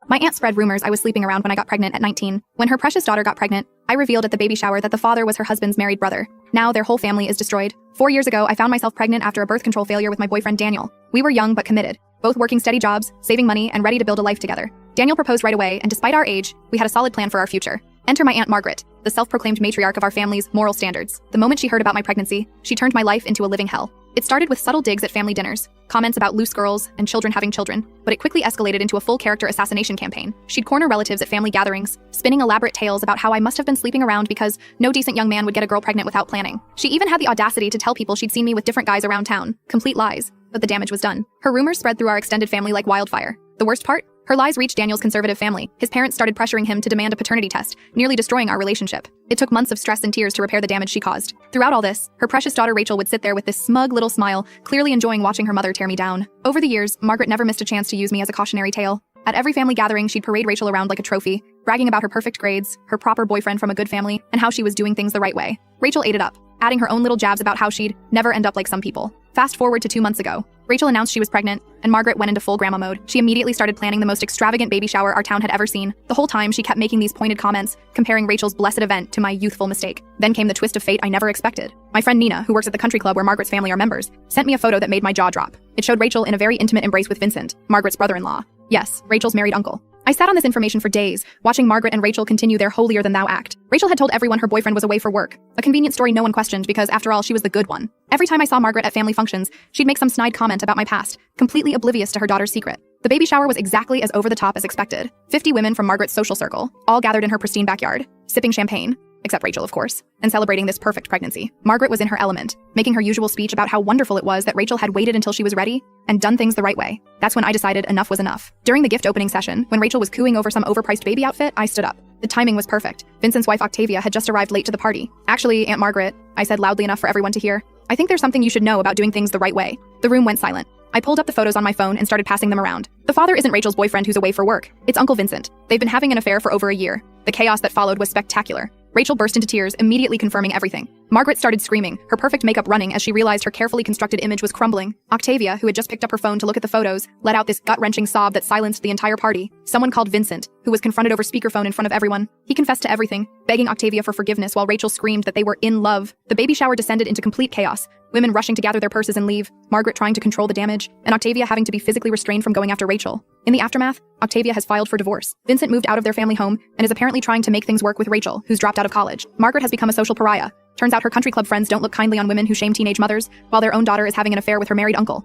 My aunt spread rumors I was sleeping around when I got pregnant at 19. When her precious daughter got pregnant, I revealed at the baby shower that the father was her husband's married brother. Now their whole family is destroyed. 4 years ago, I found myself pregnant after a birth control failure with my boyfriend Daniel. We were young but committed, both working steady jobs, saving money, and ready to build a life together. Daniel proposed right away, and despite our age, we had a solid plan for our future. Enter my Aunt Margaret, the self-proclaimed matriarch of our family's moral standards. The moment she heard about my pregnancy, she turned my life into a living hell. It started with subtle digs at family dinners, comments about loose girls and children having children, but it quickly escalated into a full character assassination campaign. She'd corner relatives at family gatherings, spinning elaborate tales about how I must have been sleeping around because no decent young man would get a girl pregnant without planning. She even had the audacity to tell people she'd seen me with different guys around town. Complete lies, but the damage was done. Her rumors spread through our extended family like wildfire. The worst part? Her lies reached Daniel's conservative family. His parents started pressuring him to demand a paternity test, nearly destroying our relationship. It took months of stress and tears to repair the damage she caused. Throughout all this, her precious daughter Rachel would sit there with this smug little smile, clearly enjoying watching her mother tear me down. Over the years, Margaret never missed a chance to use me as a cautionary tale. At every family gathering, she'd parade Rachel around like a trophy, bragging about her perfect grades, her proper boyfriend from a good family, and how she was doing things the right way. Rachel ate it up, adding her own little jabs about how she'd never end up like some people. Fast forward to 2 months ago. Rachel announced she was pregnant, and Margaret went into full grandma mode. She immediately started planning the most extravagant baby shower our town had ever seen. The whole time, she kept making these pointed comments, comparing Rachel's blessed event to my youthful mistake. Then came the twist of fate I never expected. My friend Nina, who works at the country club where Margaret's family are members, sent me a photo that made my jaw drop. It showed Rachel in a very intimate embrace with Vincent, Margaret's brother-in-law. Yes, Rachel's married uncle. I sat on this information for days, watching Margaret and Rachel continue their holier-than-thou act. Rachel had told everyone her boyfriend was away for work, a convenient story no one questioned because, after all, she was the good one. Every time I saw Margaret at family functions, she'd make some snide comment about my past, completely oblivious to her daughter's secret. The baby shower was exactly as over-the-top as expected. 50 women from Margaret's social circle, all gathered in her pristine backyard, sipping champagne, except Rachel, of course, and celebrating this perfect pregnancy. Margaret was in her element, making her usual speech about how wonderful it was that Rachel had waited until she was ready and done things the right way. That's when I decided enough was enough. During the gift opening session, when Rachel was cooing over some overpriced baby outfit, I stood up. The timing was perfect. Vincent's wife Octavia had just arrived late to the party. Actually, Aunt Margaret, I said loudly enough for everyone to hear, I think there's something you should know about doing things the right way. The room went silent. I pulled up the photos on my phone and started passing them around. The father isn't Rachel's boyfriend who's away for work. It's Uncle Vincent. They've been having an affair for over a year. The chaos that followed was spectacular. Rachel burst into tears, immediately confirming everything. Margaret started screaming, her perfect makeup running as she realized her carefully constructed image was crumbling. Octavia, who had just picked up her phone to look at the photos, let out this gut-wrenching sob that silenced the entire party. Someone called Vincent, who was confronted over speakerphone in front of everyone. He confessed to everything, begging Octavia for forgiveness while Rachel screamed that they were in love. The baby shower descended into complete chaos. Women rushing to gather their purses and leave, Margaret trying to control the damage, and Octavia having to be physically restrained from going after Rachel. In the aftermath, Octavia has filed for divorce. Vincent moved out of their family home and is apparently trying to make things work with Rachel, who's dropped out of college. Margaret has become a social pariah. Turns out her country club friends don't look kindly on women who shame teenage mothers, while their own daughter is having an affair with her married uncle.